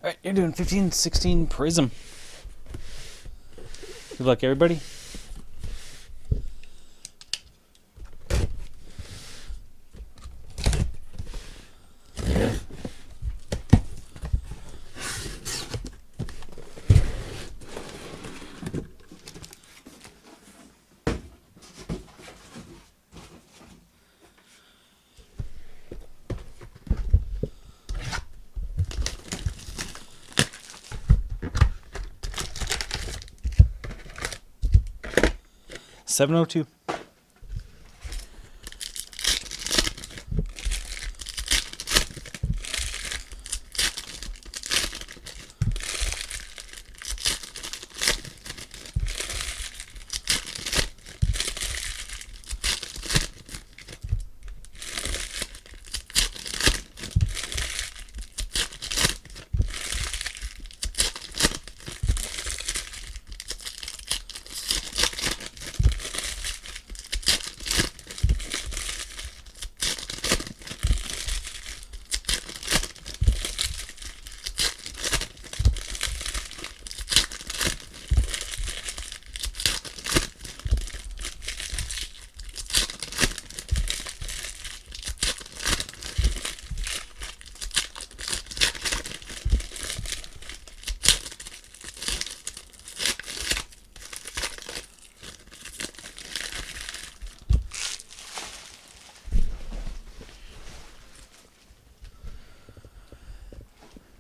Alright, you're doing 15, 16 Prizm. Good luck, everybody. $702.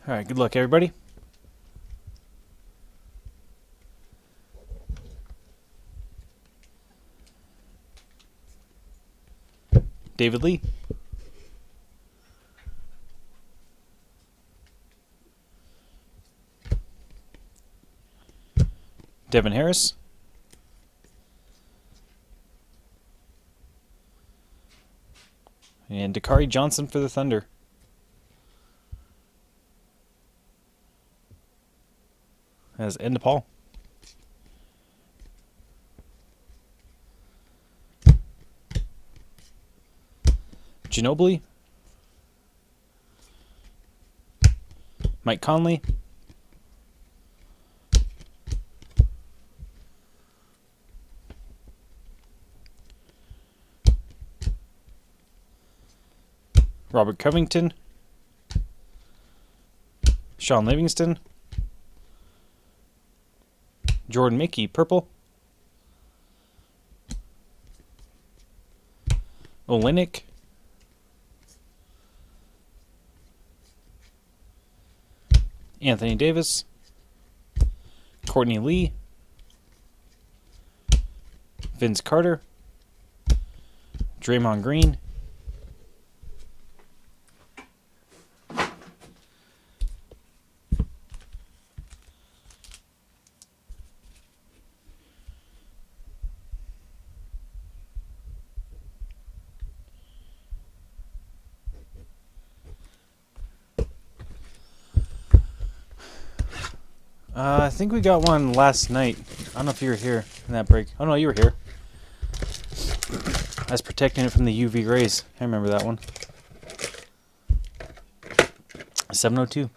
Alright, good luck, everybody. David Lee. Devin Harris. And Dakari Johnson for the Thunder. As Ed Nepal. Ginobili. Mike Conley. Robert Covington. Sean Livingston. Jordan Mickey, purple. Olenek. Anthony Davis. Courtney Lee. Vince Carter. Draymond Green. I think we got one last night. I don't know if you were here in that break. Oh no, you were here. I was protecting it from the UV rays. I remember that one. 702.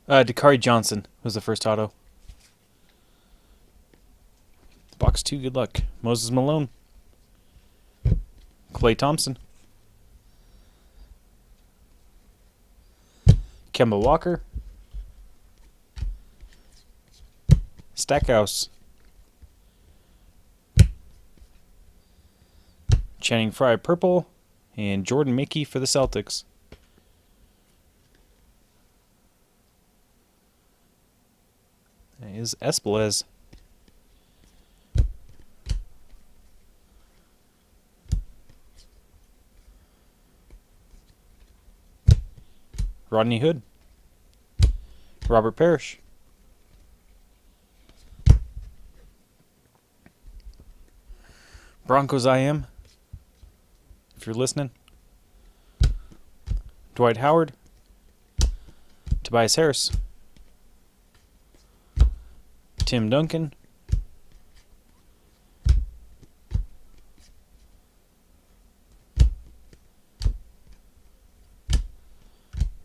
Dakari Johnson was the first auto. Box 2, good luck. Moses Malone. Klay Thompson. Kemba Walker. Stackhouse. Channing Frye purple. And Jordan Mickey for the Celtics. That is Espelez. Rodney Hood. Robert Parrish. Broncos IM, if you're listening. Dwight Howard. Tobias Harris. Tim Duncan.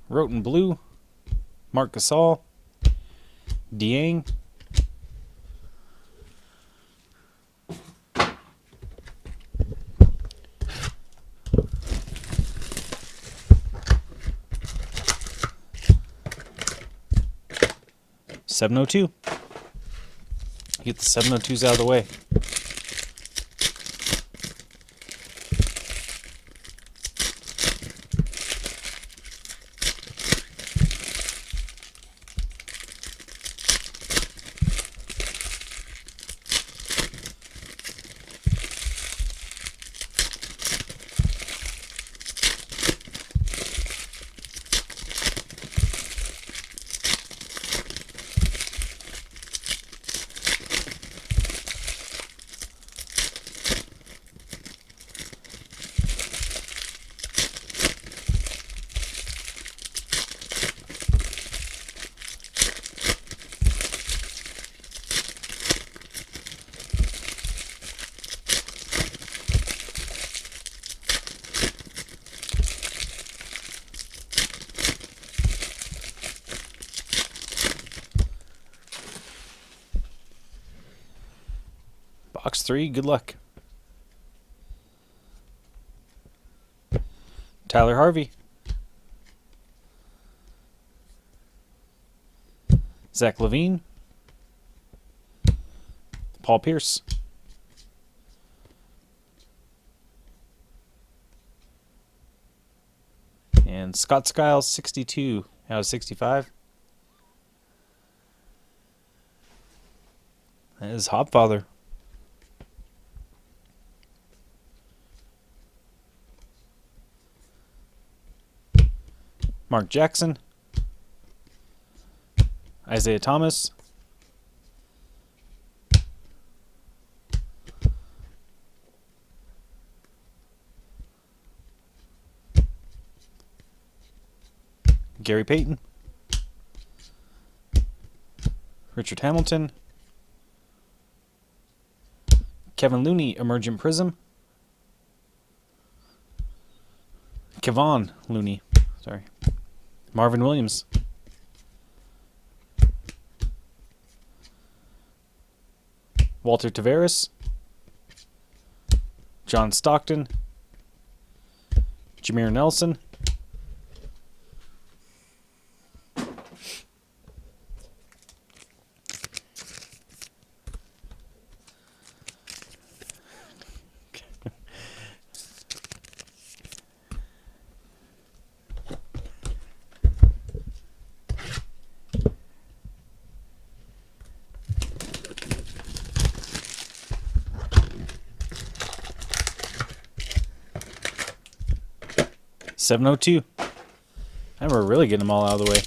Roten Blue. Mark Gasol. Dieng. $702. Get the 702s out of the way. Box 3, good luck. Tyler Harvey. Zach LaVine. Paul Pierce. And Scott Skiles, 62 out of 65. That is Hopfather. Mark Jackson. Isaiah Thomas. Gary Payton. Richard Hamilton. Kevin Looney, Emergent Prizm. Kevon Looney, sorry. Marvin Williams. Walter Tavares. John Stockton. Jameer Nelson. $702. And we're really getting them all out of the way.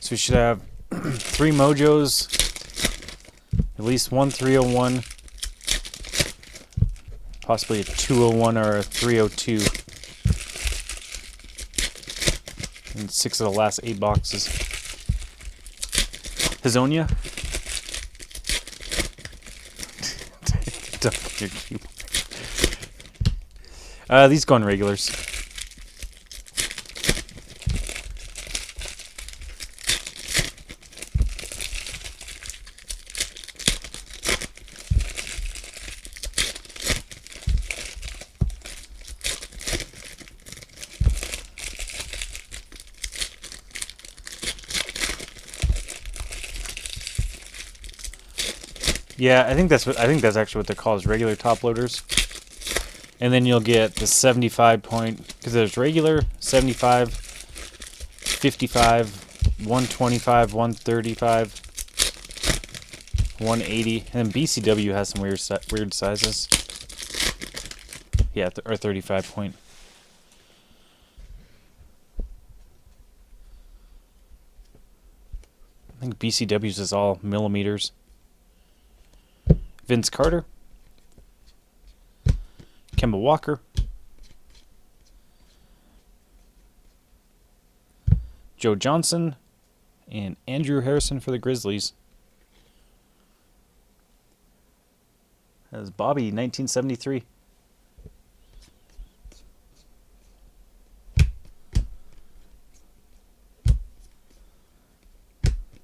So we should have 3 Mojos, at least 1 301, possibly a 201 or a 302, and 6 of the last 8 boxes. Hazonia. Don't put your keyboard. These go in regulars. Yeah, I think that's actually what they're called, is regular top loaders. And then you'll get the 75 point, because there's regular, 75, 55, 125, 135, 180, and then BCW has some weird sizes. Yeah, or 35 point. I think BCW's is all millimeters. Vince Carter, Kemba Walker, Joe Johnson, and Andrew Harrison for the Grizzlies. That was Bobby, 1973.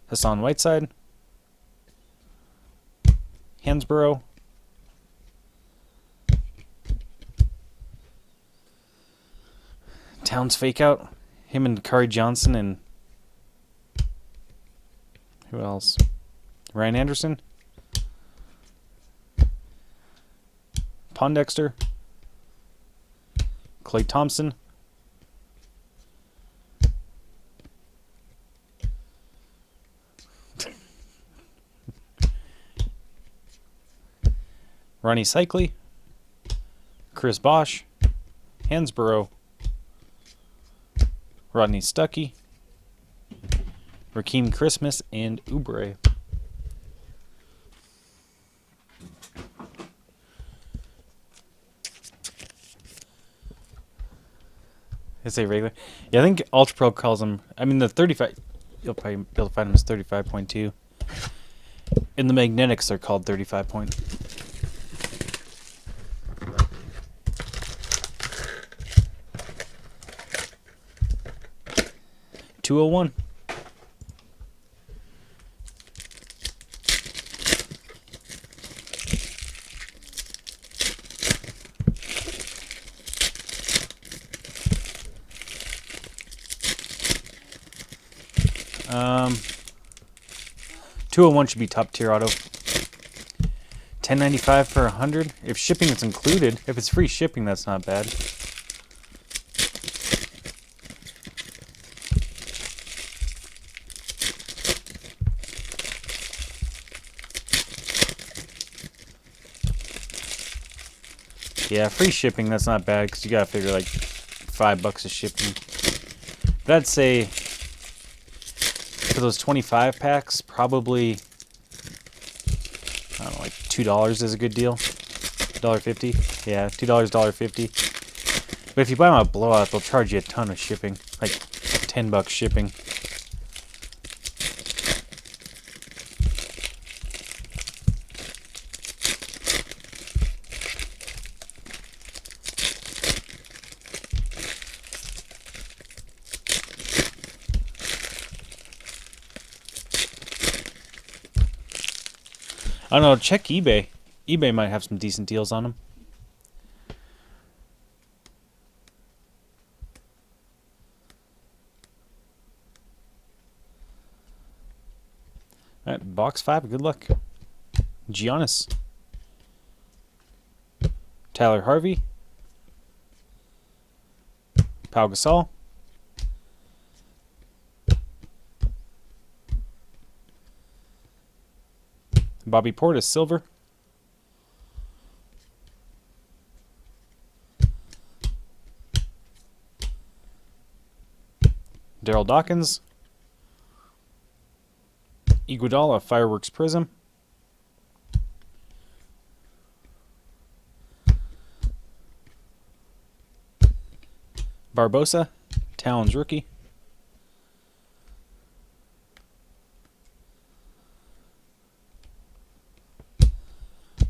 Hassan Whiteside, Hansborough, Towns fake out, him and Kari Johnson, and who else? Ryan Anderson, Pondexter, Klay Thompson, Ronnie Cycli, Chris Bosh, Hansborough, Rodney Stuckey, Rakeem Christmas, and Oubre. I say regular. Yeah, I think Ultra Pro calls them. I mean, the 35. You'll probably be able to find them as 35.2. In the magnetics, they're called 35 point. $201. Um, 201 should be top tier auto. $10.95 for 100. If shipping is included, if it's free shipping, that's not bad. Yeah, free shipping, that's not bad, because you gotta figure like $5 of shipping. But I'd say for those 25 packs, probably, I don't know, like $2 is a good deal. $1.50. Yeah, $2, $1.50. But if you buy them at Blowout, they'll charge you a ton of shipping, like $10 shipping. I don't know, check eBay. eBay might have some decent deals on them. Alright, box 5, good luck. Giannis. Tyler Harvey. Pau Gasol. Bobby Portis, silver. Daryl Dawkins. Iguodala, Fireworks Prizm. Barbosa, Towns rookie.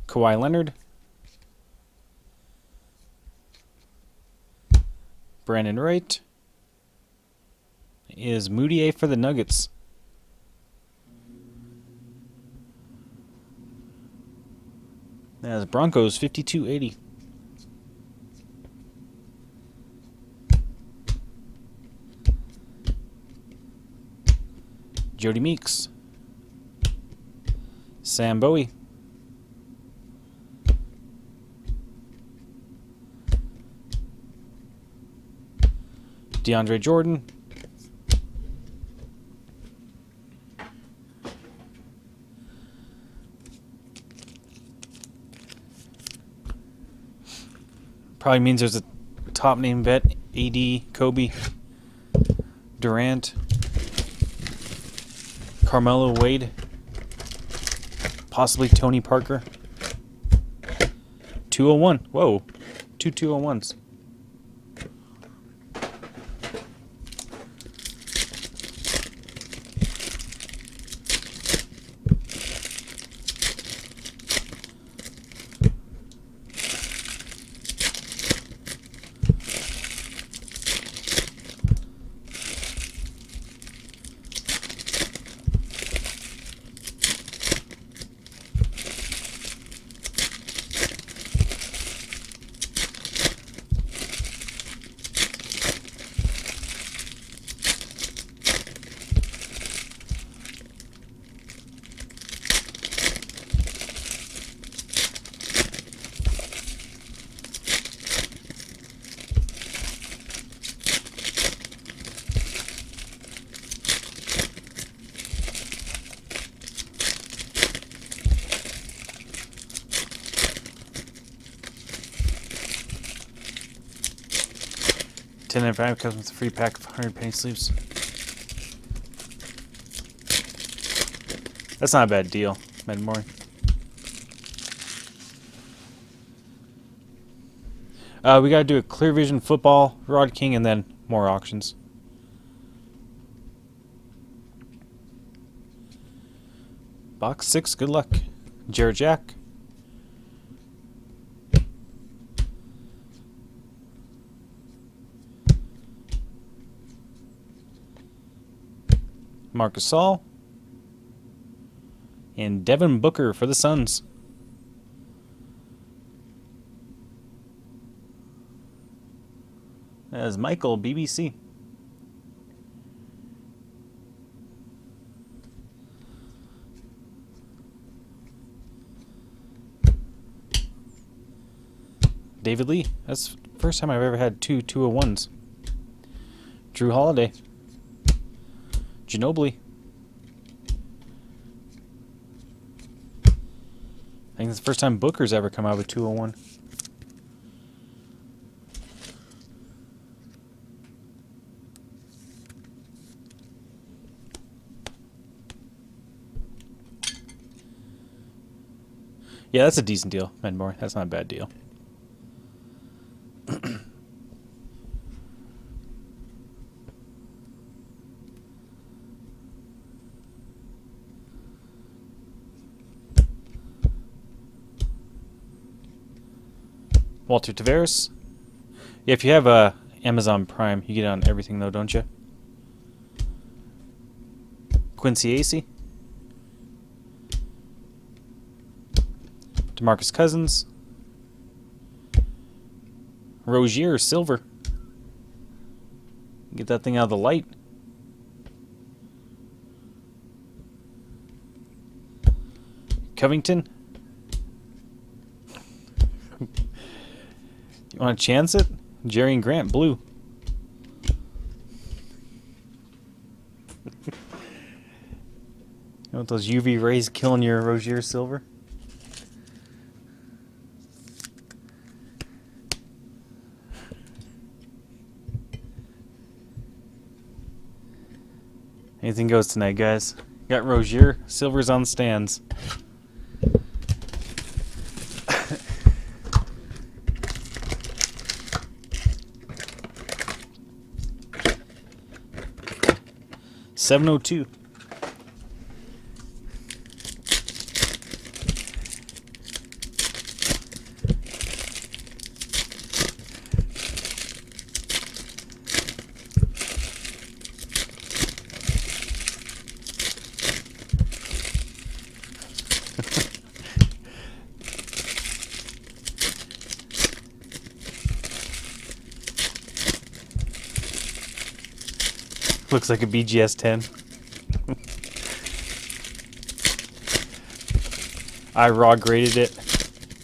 Kawhi Leonard. Brandon Wright. Is Moutier for the Nuggets. That's Broncos 5280. Jody Meeks. Sam Bowie. DeAndre Jordan. Probably means there's a top name vet. AD, Kobe, Durant, Carmelo Wade, possibly Tony Parker. 201. Whoa. 201s. $10.95 comes with a free pack of 100 penny sleeves. That's not a bad deal, Medmore. We got to do a Clear Vision Football, Rod King, and then more auctions. Box 6, good luck. Jared Jack. Marcus Saul. And Devin Booker for the Suns. As Michael, BBC. David Lee. That's the first time I've ever had two 201s. Drew Holiday. Ginobili. I think it's the first time Booker's ever come out with 201. Yeah, that's a decent deal, Medmore. That's not a bad deal. Walter Tavares. Yeah, if you have Amazon Prime, you get it on everything though, don't you? Quincy Acey. DeMarcus Cousins. Rozier Silver. Get that thing out of the light. Covington. You want to chance it? Jerry and Grant, blue. You want those UV rays killing your Rozier silver? Anything goes tonight, guys. Got Rozier, silver's on the stands. $702. Looks like a BGS 10. I raw graded it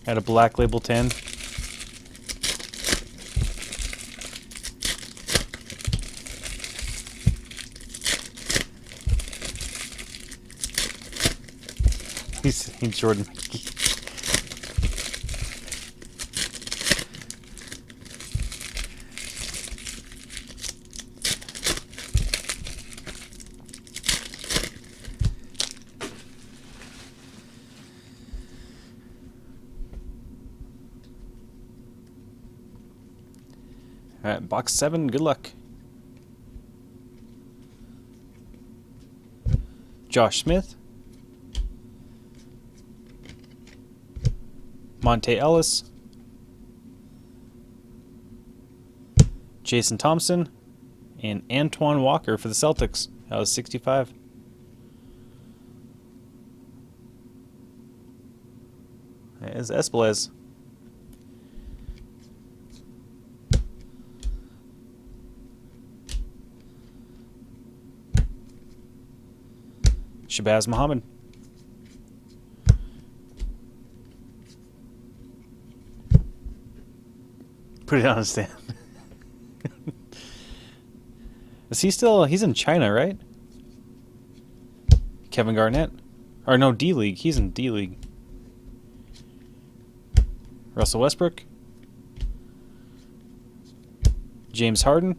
at a black label 10. He's saying Jordan Mickey. Alright, box 7, good luck. Josh Smith. Monte Ellis. Jason Thompson. And Antoine Walker for the Celtics. That was 65. That is Espelez. Shabazz Muhammad. Put it on a stand. Is he still... He's in China, right? Kevin Garnett. Or no, D-League. He's in D-League. Russell Westbrook. James Harden.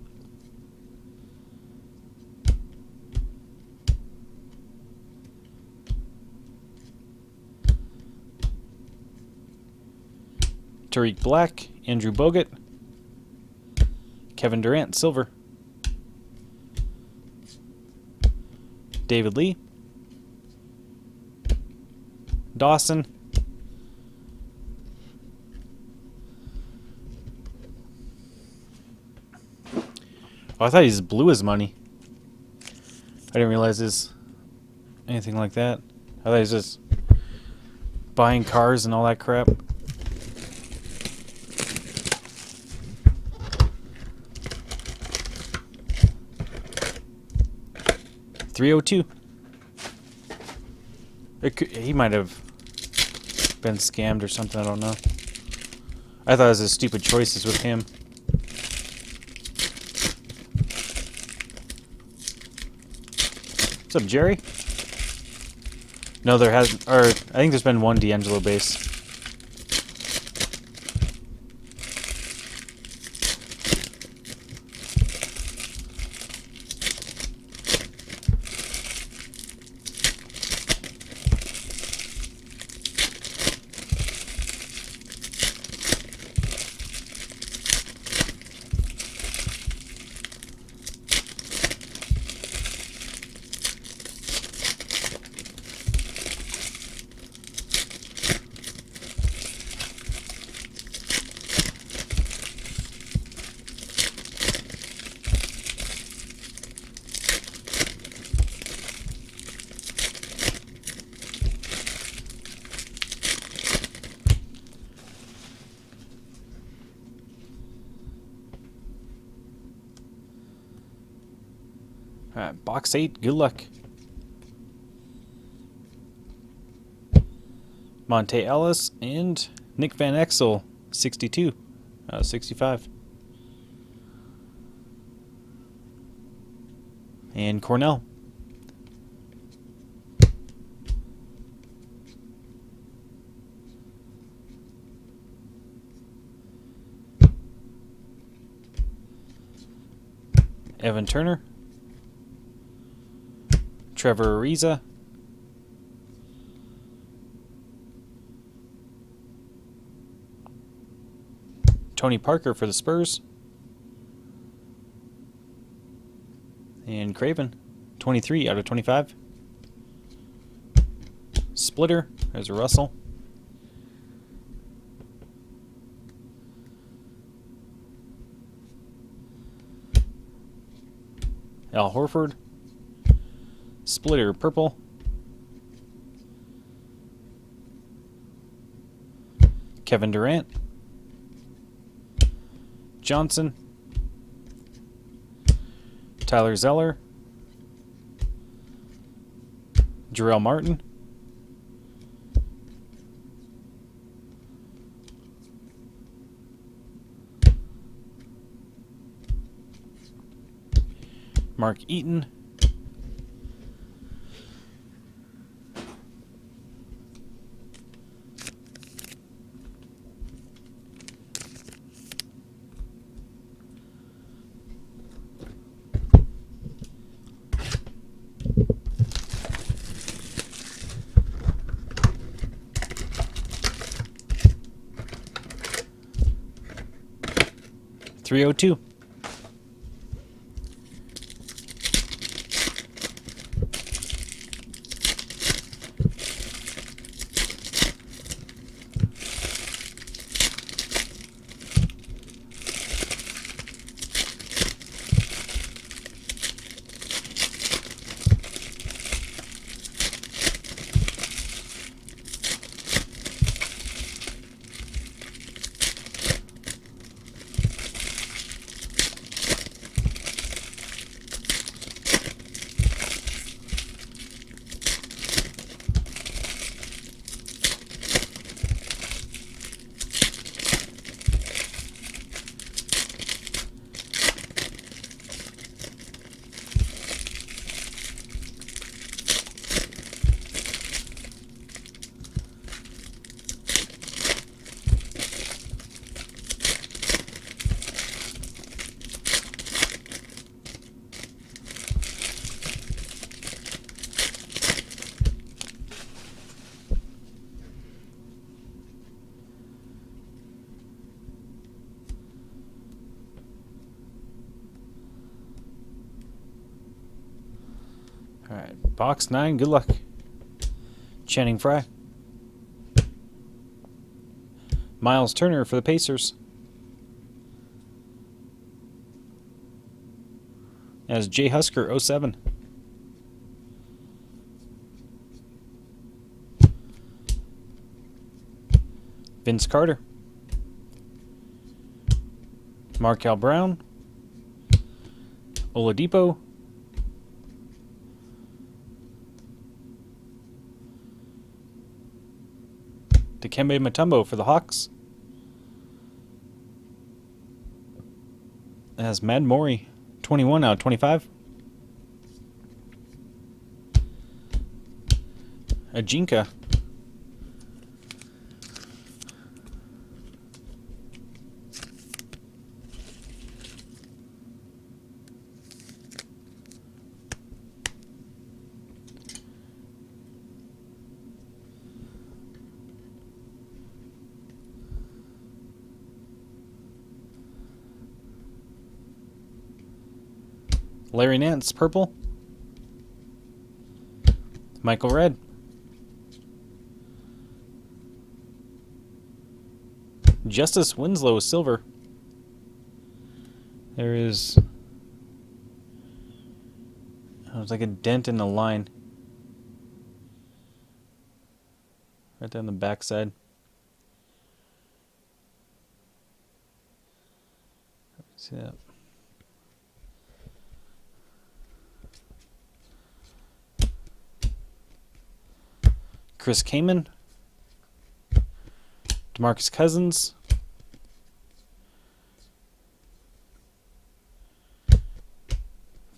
Tariq Black, Andrew Bogut, Kevin Durant, silver, David Lee, Dawson, oh, I thought he just blew his money. I didn't realize this anything like that. I thought he was just buying cars and all that crap. 302. He might have been scammed or something, I don't know. I thought it was his stupid choices with him. What's up, Jerry? No, there hasn't, or I think there's been one D'Angelo base. Alright, box 8, good luck. Monte Ellis and Nick Van Exel, 62, 65. And Cornell. Evan Turner. Trevor Ariza. Tony Parker for the Spurs. And Craven, 23 out of 25. Splitter, there's a Russell. Al Horford. Splitter, purple. Kevin Durant. Johnson. Tyler Zeller. Jarrell Martin. Mark Eaton. 302. All right, box 9. Good luck. Channing Frye. Miles Turner for the Pacers. As Jay Husker 07. Vince Carter. Markel Brown. Oladipo. Dikembe Mutombo for the Hawks. As Mad Morey, 21 out of 25. Ajinka. Larry Nance, purple. Michael Red. Justice Winslow, silver. There is... oh, it's like a dent in the line. Right there on the backside. See that? Chris Kaman. DeMarcus Cousins.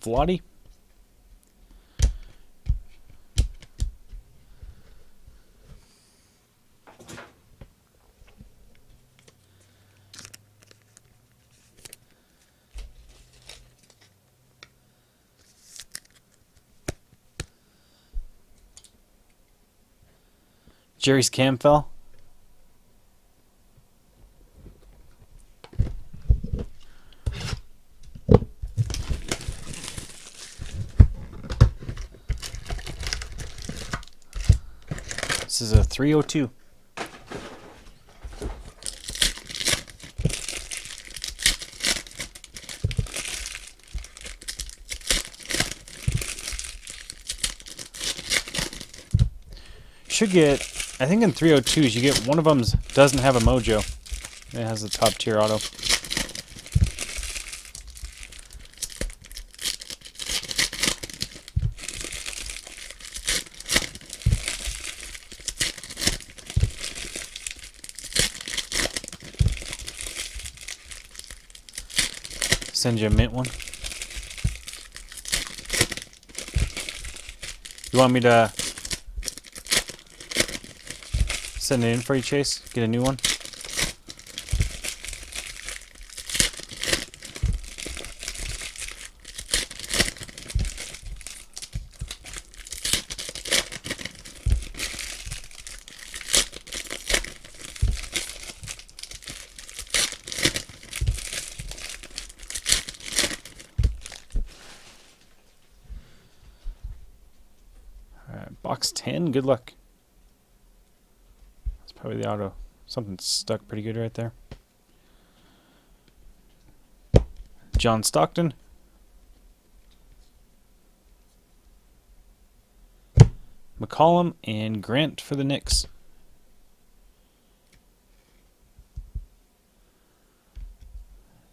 Vladi. Jerry's Campbell. This is a 302. Should get, I think in 302s you get one of them doesn't have a mojo. It has a top tier auto. Send you a mint one. You want me to send it in for you, Chase? Get a new one? Box 10, good luck. That's probably the auto. Something stuck pretty good right there. John Stockton. McCollum and Grant for the Knicks.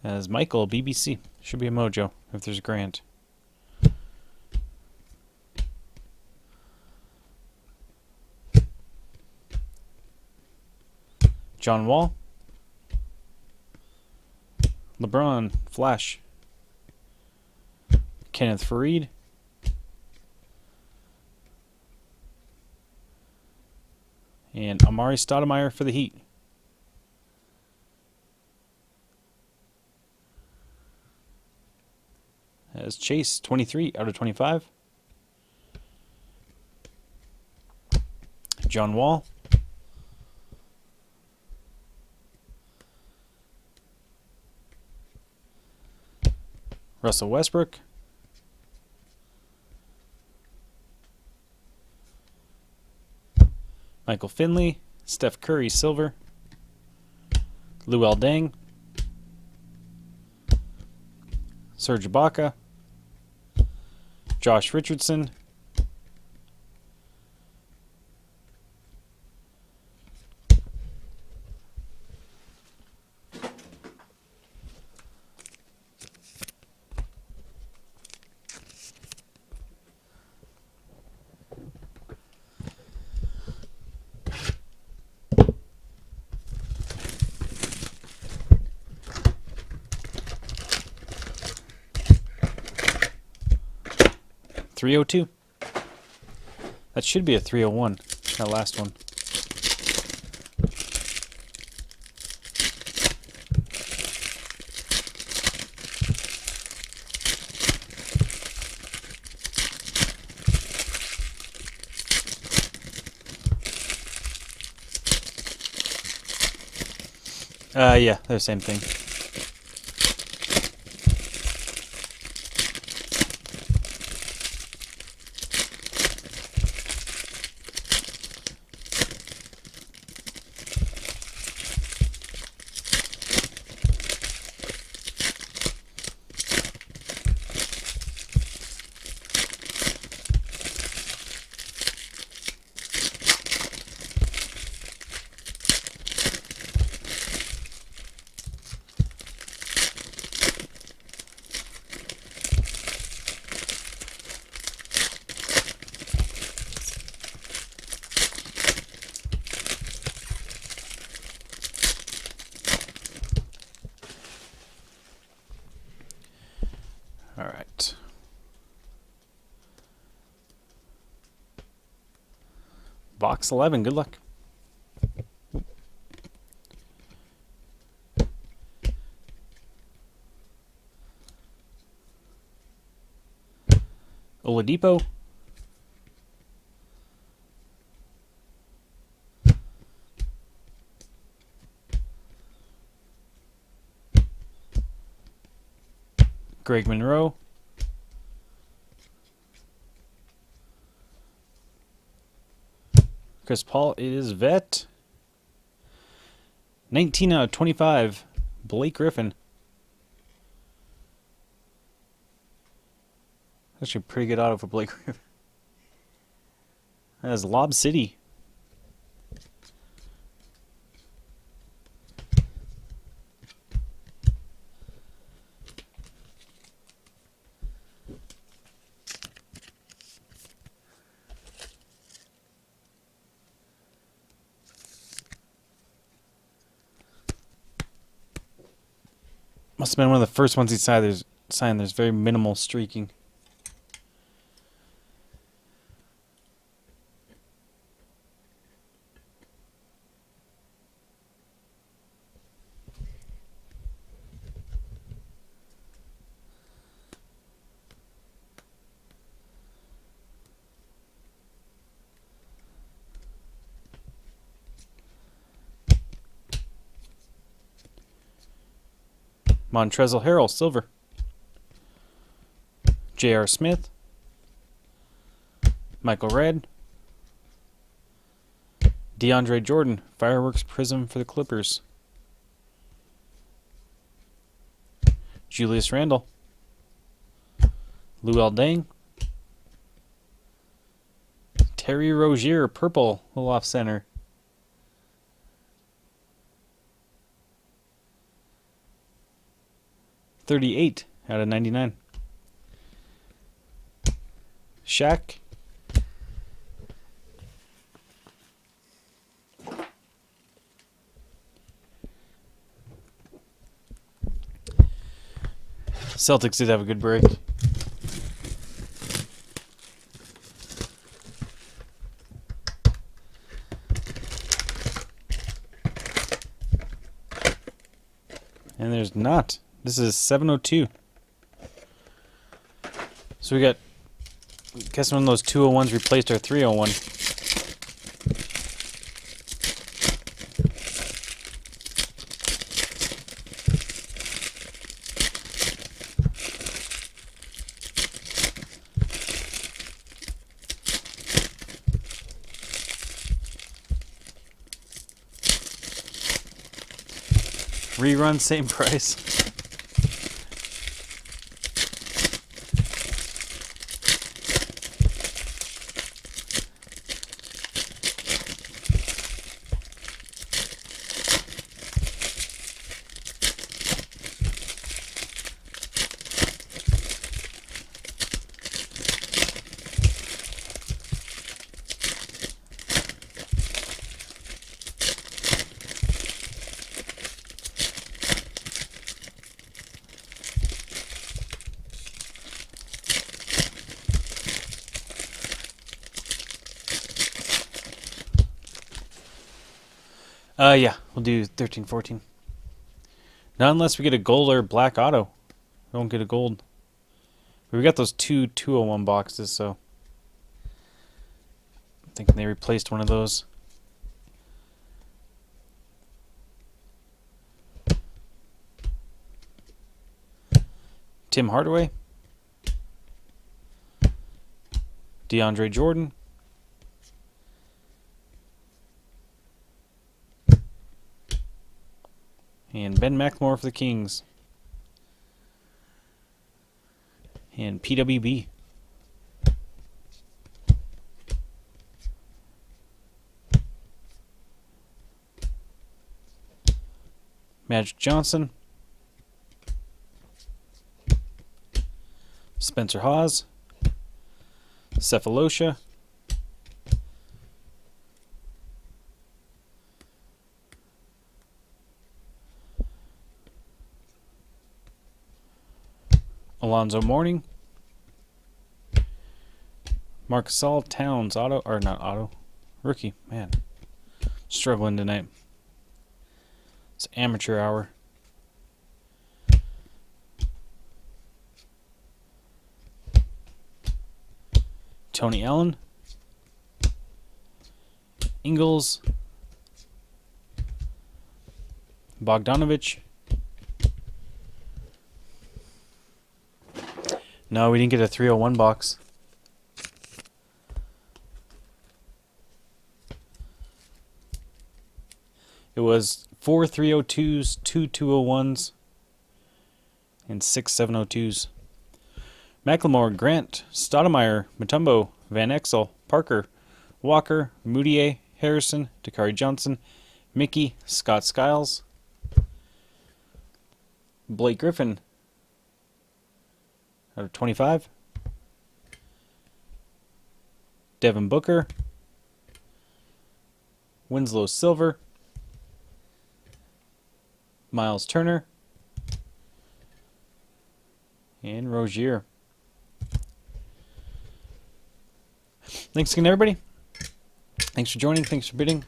As Michael, BBC. Should be a mojo if there's Grant. John Wall. LeBron, Flash. Kenneth Faried. And Amari Stoudemire for the Heat. As Chase, 23 out of 25. John Wall. Russell Westbrook. Michael Finley. Steph Curry, silver. Luol Deng. Serge Ibaka. Josh Richardson. .302. That should be a 301. That last one. Yeah, they're the same thing. All right. Box 11, good luck. Oladipo. Greg Monroe. Chris Paul, it is vet. 19 out of 25. Blake Griffin. Actually, a pretty good auto for Blake Griffin. That is Lob City. Must have been one of the first ones he signed. There's very minimal streaking. Montrezl Harrell, silver. J.R. Smith. Michael Redd. DeAndre Jordan, Fireworks Prizm for the Clippers. Julius Randle. Luol Deng. Terry Rozier, purple, little off center. $38 out of 99. Shaq. Celtics did have a good break. And there's not. This is 702. So we got, guess one of those 201s replaced our 301. Rerun, same price. Yeah, we'll do 13, 14. Not unless we get a gold or black auto. We won't get a gold. We got those two 201 boxes, so I'm thinking they replaced one of those. Tim Hardaway. DeAndre Jordan. And Ben McLemore for the Kings. And PWB. Magic Johnson. Spencer Hawes. Cephalosha. Alonzo Mourning. Marc Gasol, Towns, auto, or not auto, rookie. Man, struggling tonight. It's amateur hour. Tony Allen. Ingles. Bogdanovich. No, we didn't get a 301 box. It was 4 302s, 2 201s, and 6 702s. McLemore, Grant, Stoudemire, Mutombo, Van Exel, Parker, Walker, Moutier, Harrison, Dakari Johnson, Mickey, Scott Skiles, Blake Griffin out of 25, Devin Booker, Winslow Silver, Miles Turner, and Rozier. Thanks again, everybody. Thanks for joining. Thanks for bidding.